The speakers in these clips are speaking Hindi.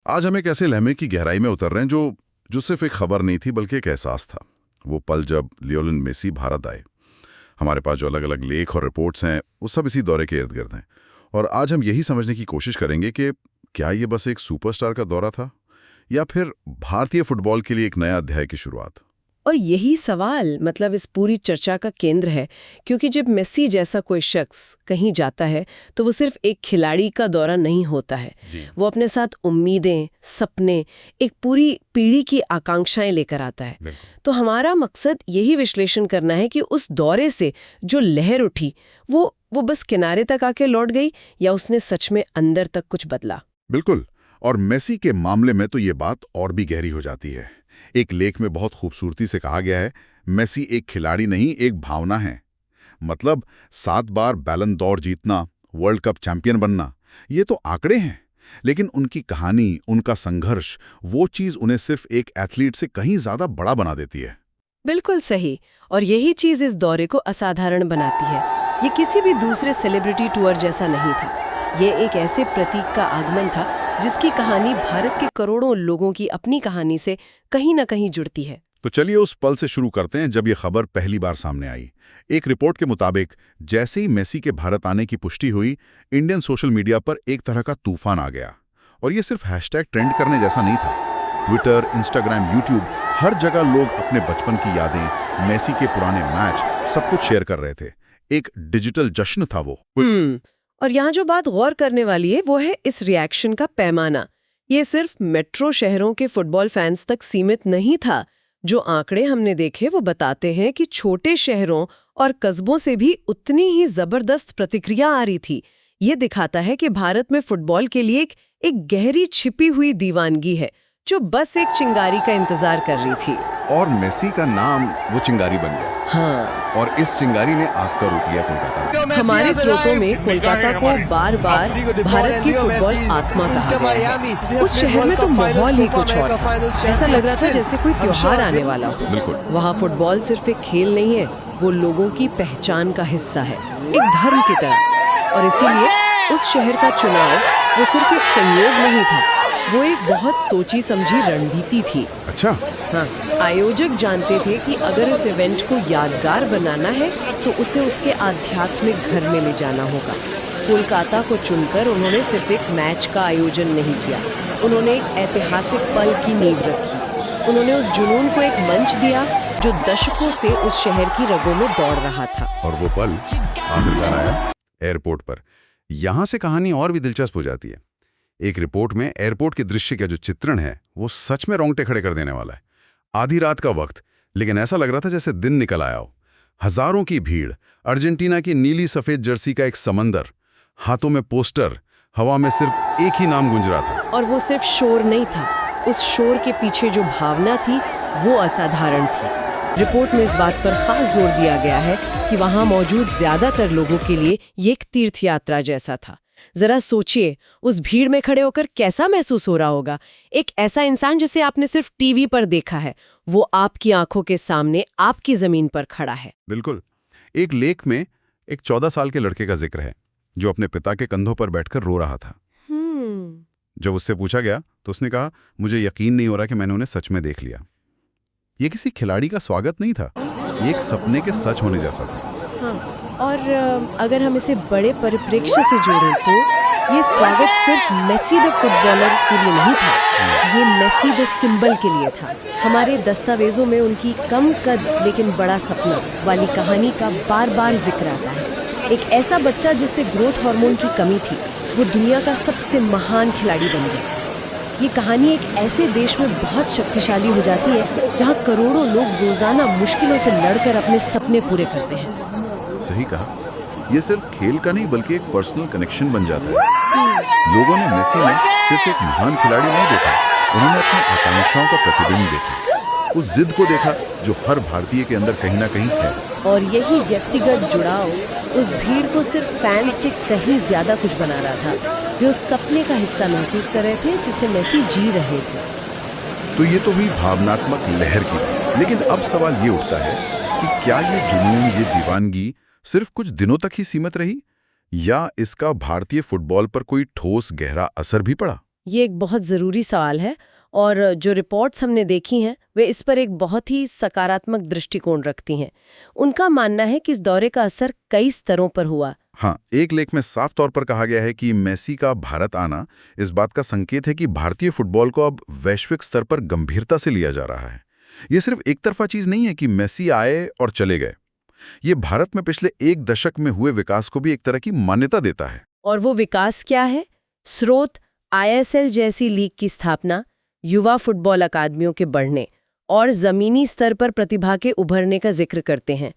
आज हम एक ऐसे लम्हे की गहराई में उतर रहे हैं जो जो सिर्फ एक खबर नहीं थी बल्कि एक एहसास था। वो पल जब लियोनेल मेसी भारत आए। हमारे पास जो अलग अलग लेख और रिपोर्ट्स हैं वो सब इसी दौरे के इर्द गिर्द हैं। और आज हम यही समझने की कोशिश करेंगे कि क्या ये बस एक सुपरस्टार का दौरा था या फिर भारतीय फुटबॉल के लिए एक नया अध्याय की शुरुआत। और यही सवाल मतलब इस पूरी चर्चा का केंद्र है, क्योंकि जब मेसी जैसा कोई शख्स कहीं जाता है तो वो सिर्फ एक खिलाड़ी का दौरा नहीं होता है। वो अपने साथ उम्मीदें, सपने, एक पूरी पीढ़ी की आकांक्षाएं लेकर आता है। तो हमारा मकसद यही विश्लेषण करना है कि उस दौरे से जो लहर उठी वो बस किनारे तक आके लौट गई या उसने सच में अंदर तक कुछ बदला। बिल्कुल। और मेसी के मामले में तो ये बात और भी गहरी हो जाती है। एक लेख में बहुत खूबसूरती से कहा गया है, मेसी एक खिलाड़ी नहीं, एक भावना है। मतलब 7 बार बैलन दौर जीतना, वर्ल्ड कप चैंपियन बनना, ये तो आंकड़े हैं, लेकिन उनकी कहानी, उनका संघर्ष, वो चीज उन्हें सिर्फ एक एथलीट से कहीं ज्यादा बड़ा बना देती है। बिल्कुल सही। और यही चीज इस दौरे को असाधारण बनाती है। ये किसी भी दूसरे सेलिब्रिटी टूर जैसा नहीं था। ये एक ऐसे प्रतीक का आगमन था जिसकी कहानी भारत के करोड़ों लोगों की अपनी कहानी से कहीं ना कहीं जुड़ती है। तो चलिए उस पल से शुरू करते हैं जब ये खबर पहली बार सामने आई। एक रिपोर्ट के मुताबिक जैसे ही मेसी के भारत आने की पुष्टि हुई, इंडियन सोशल मीडिया पर एक तरह का तूफान आ गया। और ये सिर्फ हैशटैग ट्रेंड करने जैसा नहीं था। ट्विटर, इंस्टाग्राम, यूट्यूब, हर जगह लोग अपने बचपन की यादें, मेसी के पुराने मैच, सब कुछ शेयर कर रहे थे। एक डिजिटल जश्न था वो। और यहाँ जो बात गौर करने वाली है वो है इस रिएक्शन का पैमाना। ये सिर्फ मेट्रो शहरों के फुटबॉल फैंस तक सीमित नहीं था। जो आंकड़े हमने देखे वो बताते हैं कि छोटे शहरों और कस्बों से भी उतनी ही जबरदस्त प्रतिक्रिया आ रही थी। ये दिखाता है कि भारत में फुटबॉल के लिए एक गहरी छिपी हुई दीवानगी है जो बस एक चिंगारी का इंतजार कर रही थी। और मेसी का नाम वो चिंगारी बन गया। हाँ। और इस चिंगारी ने आग का रूप लिया कोलकाता में। हमारे स्रोतों में कोलकाता को बार बार भारत की फुटबॉल आत्मा कहा गया है। उस शहर में तो माहौल ही कुछ और था। ऐसा लग रहा था जैसे कोई त्योहार आने वाला हो। बिल्कुल। वहाँ फुटबॉल सिर्फ एक खेल नहीं है, वो लोगों की पहचान का हिस्सा है, एक धर्म की तरह। और इसीलिए उस शहर का चुनाव वो सिर्फ एक संयोग नहीं था, वो एक बहुत सोची समझी रणनीति थी। अच्छा। हाँ, आयोजक जानते थे कि अगर इस इवेंट को यादगार बनाना है तो उसे उसके आध्यात्मिक घर में ले जाना होगा। कोलकाता को चुनकर उन्होंने सिर्फ एक मैच का आयोजन नहीं किया, उन्होंने एक ऐतिहासिक पल की नींव रखी। उन्होंने उस जुनून को एक मंच दिया जो दशकों से उस शहर की रगों में दौड़ रहा था। और वो पल आखिरकार आया एयरपोर्ट पर। यहां से कहानी और भी दिलचस्प हो जाती है। एक रिपोर्ट में एयरपोर्ट के दृश्य का जो चित्रण है वो सच में रोंगटे खड़े कर देने वाला है। आधी रात का वक्त, लेकिन ऐसा लग रहा था जैसे दिन निकल आया हो। हजारों की भीड़, अर्जेंटीना की नीली सफेद जर्सी का एक समंदर, हाथों में पोस्टर, हवा में सिर्फ एक ही नाम गूंज रहा था। और वो सिर्फ शोर नहीं था, उस शोर के पीछे जो भावना थी वो असाधारण थी। रिपोर्ट में इस बात पर खास जोर दिया गया है कि वहां मौजूद ज्यादातर लोगों के लिए ये एक तीर्थ यात्रा जैसा था। जरा सोचिए, उस भीड़ में खड़े होकर कैसा महसूस हो रहा होगा। एक ऐसा इंसान जिसे आपने सिर्फ टीवी पर देखा है, वो आपकी आंखों के सामने आपकी जमीन पर खड़ा है। बिल्कुल। एक लेख में एक 14 साल के लड़के का जिक्र है जो अपने पिता के कंधों पर बैठकर रो रहा था। जब उससे पूछा गया तो उसने कहा, मुझे यकीन नहीं हो रहा कि मैंने उन्हें सच में देख लिया। ये किसी खिलाड़ी का स्वागत नहीं था, ये एक सपने के सच होने जैसा था। हाँ, और अगर हम इसे बड़े परिप्रेक्ष्य से जोड़ें तो ये स्वागत सिर्फ मेसी द फुटबॉलर के लिए नहीं था, ये मेसी द सिंबल के लिए था। हमारे दस्तावेजों में उनकी कम कद लेकिन बड़ा सपना वाली कहानी का बार बार जिक्र आता है। एक ऐसा बच्चा जिससे ग्रोथ हार्मोन की कमी थी, वो दुनिया का सबसे महान खिलाड़ी बन गया। ये कहानी एक ऐसे देश में बहुत शक्तिशाली हो जाती है जहाँ करोड़ों लोग रोजाना मुश्किलों से लड़कर अपने सपने पूरे करते हैं। सही कहा। ये सिर्फ खेल का नहीं बल्कि एक पर्सनल कनेक्शन बन जाता है। लोगों ने मेसी में सिर्फ एक महान खिलाड़ी नहीं देखा, उन्होंने अपनी आकांक्षाओं का प्रतिबिंब देखा, उस जिद को देखा जो हर भारतीय के अंदर कहीं ना कहीं है। और यही व्यक्तिगत जुड़ाव उस भीड़ को सिर्फ फैन से कहीं ज्यादा कुछ बना रहा था। वे उस सपने का हिस्सा महसूस कर रहे थे जिसे मेसी जी रहे थे। तो ये तो हुई भावनात्मक लहर की बात। लेकिन अब सवाल ये उठता है कि क्या ये जुनून, ये दीवानगी सिर्फ कुछ दिनों तक ही सीमित रही या इसका भारतीय फुटबॉल पर कोई ठोस गहरा असर भी पड़ा? ये एक बहुत ज़रूरी सवाल है और जो रिपोर्ट्स हमने देखी हैं वे इस पर एक बहुत ही सकारात्मक दृष्टिकोण रखती हैं। उनका मानना है कि इस दौरे का असर कई स्तरों पर हुआ। हाँ, एक लेख में साफ तौर पर कहा गया है कि मेसी का भारत आना इस बात का संकेत है कि भारतीय फुटबॉल को अब वैश्विक स्तर पर गंभीरता से लिया जा रहा है। ये सिर्फ एक तरफा चीज नहीं है कि मेसी आए और चले गए। ये भारत में पिछले एक दशक में हुए विकास को भी एक तरह की मान्यता देता है। और वो विकास क्या है? स्रोत ISL जैसी लीग की स्थापना, युवा फुटबॉल अकादमियों के बढ़ने और जमीनी स्तर पर प्रतिभा के उभरने का जिक्र करते हैं।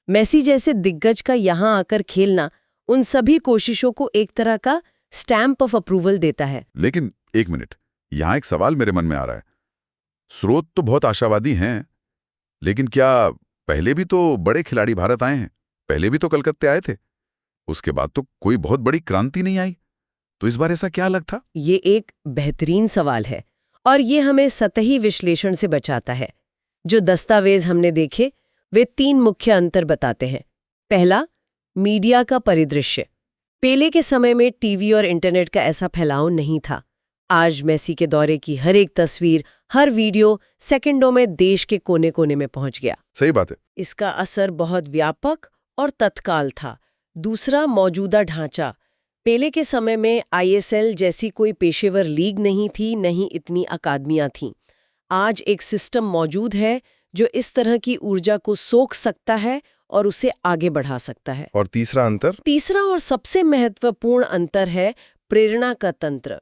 मेसी जैसे दिग्गज का यहाँ आकर खेलना उन सभी कोशिशों को एक तरह का स्टैंप ऑफ अप्रूवल देता है। लेकिन एक मिनट, यहाँ एक सवाल मेरे मन में आ रहा है। स्रोत तो बहुत आशावादी हैं, लेकिन क्या पहले भी तो बड़े खिलाड़ी भारत आए हैं? पहले भी तो कलकत्ते आए थे। उसके बाद तो कोई बहुत बड़ी क्रांति नहीं आई। तो इस बार ऐसा क्या अलग था? ये एक बेहतरीन सवाल है और ये हमें सतही विश्लेषण से बचाता है। जो दस्तावेज हमने देखे वे 3 मुख्य अंतर बताते हैं। पहला, मीडिया का परिदृश्य। पेले के समय में टीवी और इंटरनेट का ऐसा फैलाव नहीं था। आज मेसी के दौरे की हर एक तस्वीर, हर वीडियो सेकंडों में देश के कोने कोने में पहुंच गया। सही बात है। इसका असर बहुत व्यापक और तत्काल था। दूसरा, मौजूदा ढांचा। पेले के समय में ISL जैसी कोई पेशेवर लीग नहीं थी, नहीं इतनी अकादमियां थीं। आज एक सिस्टम मौजूद है जो इस तरह की ऊर्जा को सोख सकता है और उसे आगे बढ़ा सकता है। और तीसरा अंतर? तीसरा और सबसे महत्वपूर्ण अंतर है प्रेरणा का तंत्र।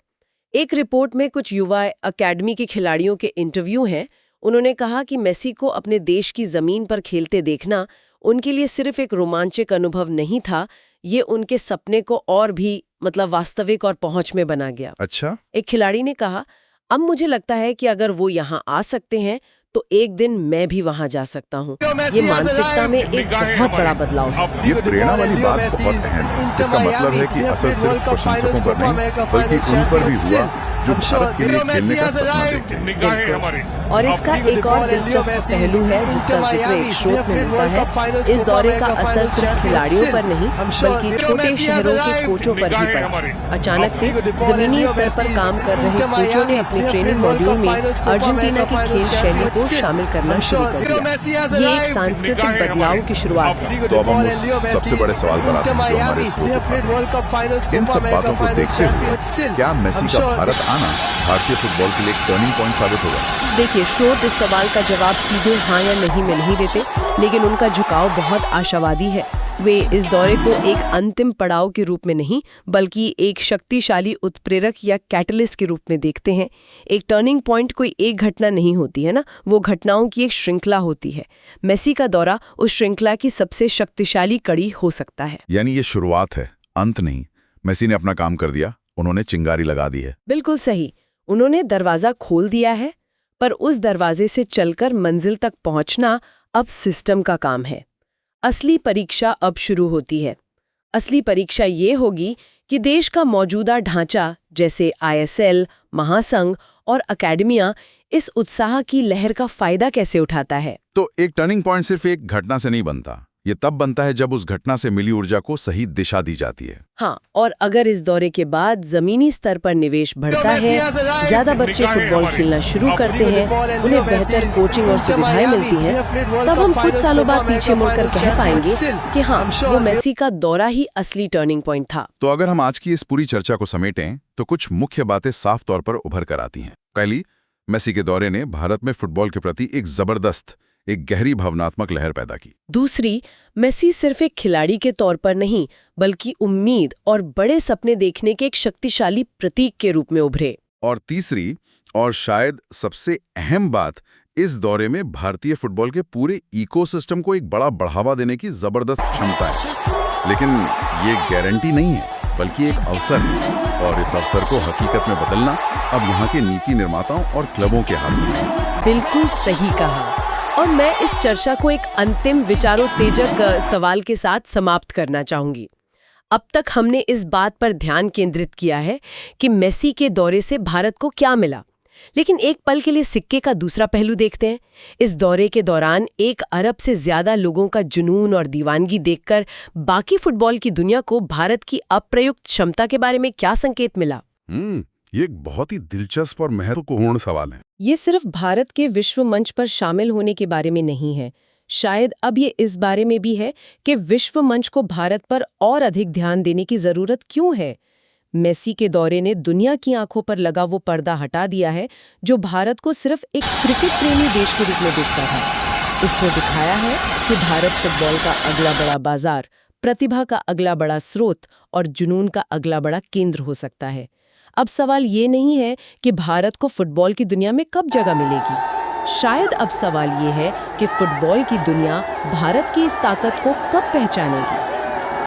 एक रिपोर्ट में कुछ युवा अकेडमी के खिलाड़ियों के इंटरव्यू हैं। उन्होंने कहा कि मेसी को अपने देश की जमीन पर खेलते देखना उनके लिए सिर्फ एक रोमांचक अनुभव नहीं था, ये उनके सपने को और भी वास्तविक और पहुंच में बना गया। अच्छा। एक खिलाड़ी ने कहा, अब मुझे लगता है कि अगर वो यहाँ आ सकते हैं तो एक दिन मैं भी वहां जा सकता हूँ। ये मानसिकता में एक बहुत बड़ा बदलाव है। ये प्रेरणा वाली बात बहुत अहम है। इसका मतलब है कि असर सिर्फ प्रशंसकों पर नहीं बल्कि उन पर भी हुआ जो भारत के लिए खेलने का सपना देखते हैं। और इसका एक और दिलचस्प पहलू है जिसका जिक्र एक स्रोत में मिलता है। इस दौरे का असर सिर्फ खिलाड़ियों पर नहीं बल्कि छोटे शहरों के कोचों पर भी पड़ा। अचानक से जमीनी स्तर पर काम कर रहे कोचों ने अपनी ट्रेनिंग मॉड्यूल में अर्जेंटीना की खेल शैली को शामिल करना शुरू कर दिया। ये एक सांस्कृतिक बदलाव की शुरुआत है। तो अब हम उस सबसे बड़े सवाल पर आते हैं जो हमारे स्रोत। इन सब बातों को देखते हुए क्या मेसी का भारत आना भारतीय फुटबॉल के लिए एक टर्निंग पॉइंट साबित होगा? देखिए, स्रोत इस सवाल का जवाब सीधे हाँ या नहीं में नहीं देते, लेकिन उनका झुकाव बहुत आशावादी है। वे इस दौरे को एक अंतिम पड़ाव के रूप में नहीं बल्कि एक शक्तिशाली उत्प्रेरक या कैटलिस्ट के रूप में देखते हैं। एक टर्निंग पॉइंट कोई एक घटना नहीं होती है ना, वो घटनाओं की एक श्रृंखला होती है। मेसी का दौरा उस श्रृंखला की सबसे शक्तिशाली कड़ी हो सकता है। यानी ये शुरुआत है, अंत नहीं। मेसी ने अपना काम कर दिया, उन्होंने चिंगारी लगा दी है। बिल्कुल सही, उन्होंने दरवाजा खोल दिया है, पर उस दरवाजे से चलकर मंजिल तक पहुंचना अब सिस्टम का काम है। असली परीक्षा अब शुरू होती है। असली परीक्षा ये होगी कि देश का मौजूदा ढांचा जैसे ISL, महासंघ और अकेडमियां इस उत्साह की लहर का फायदा कैसे उठाता है। तो एक टर्निंग पॉइंट सिर्फ एक घटना से नहीं बनता, ये तब बनता है जब उस घटना से मिली ऊर्जा को सही दिशा दी जाती है। हाँ, और अगर इस दौरे के बाद जमीनी स्तर पर निवेश बढ़ता है, ज्यादा बच्चे फुटबॉल खेलना शुरू करते हैं, उन्हें बेहतर कोचिंग और सुविधाएं मिलती हैं, तब हम कुछ सालों बाद पीछे मुड़कर कह पाएंगे कि हाँ, वो मेसी का दौरा ही असली टर्निंग पॉइंट था। तो अगर हम आज की इस पूरी चर्चा को समेटें तो कुछ मुख्य बातें साफ तौर पर उभर कर आती हैं। पहली, मेसी के दौरे ने भारत में फुटबॉल के प्रति एक गहरी भावनात्मक लहर पैदा की। दूसरी, मेसी सिर्फ एक खिलाड़ी के तौर पर नहीं बल्कि उम्मीद और बड़े सपने देखने के एक शक्तिशाली प्रतीक के रूप में उभरे। और तीसरी और शायद सबसे अहम बात, इस दौरे में भारतीय फुटबॉल के पूरे इकोसिस्टम को एक बड़ा बढ़ावा देने की जबरदस्त क्षमता है। लेकिन ये गारंटी नहीं है बल्कि एक अवसर है, और इस अवसर को हकीकत में बदलना अब यहाँ के नीति निर्माताओं और क्लबों के हाथ में है। बिल्कुल सही कहा। और मैं इस चर्चा को एक अंतिम विचारोत्तेजक सवाल के साथ समाप्त करना चाहूंगी। अब तक हमने इस बात पर ध्यान केंद्रित किया है कि मेसी के दौरे से भारत को क्या मिला, लेकिन एक पल के लिए सिक्के का दूसरा पहलू देखते हैं। इस दौरे के दौरान 1 अरब से ज्यादा लोगों का जुनून और दीवानगी देखकर बाकी फुटबॉल की दुनिया को भारत की अप्रयुक्त क्षमता के बारे में क्या संकेत मिला? ये एक बहुत ही दिलचस्प और महत्वपूर्ण सवाल है। ये सिर्फ भारत के विश्व मंच पर शामिल होने के बारे में नहीं है, शायद अब ये इस बारे में भी है कि विश्व मंच को भारत पर और अधिक ध्यान देने की जरूरत क्यों है। मेसी के दौरे ने दुनिया की आंखों पर लगा वो पर्दा हटा दिया है जो भारत को सिर्फ एक क्रिकेट प्रेमी देश के रूप में देखता था। इसने दिखाया है कि भारत फुटबॉल का अगला बड़ा बाजार, प्रतिभा का अगला बड़ा स्रोत और जुनून का अगला बड़ा केंद्र हो सकता है। अब सवाल ये नहीं है कि भारत को फुटबॉल की दुनिया में कब जगह मिलेगी, शायद अब सवाल ये है कि फुटबॉल की दुनिया भारत की इस ताकत को कब पहचानेगी।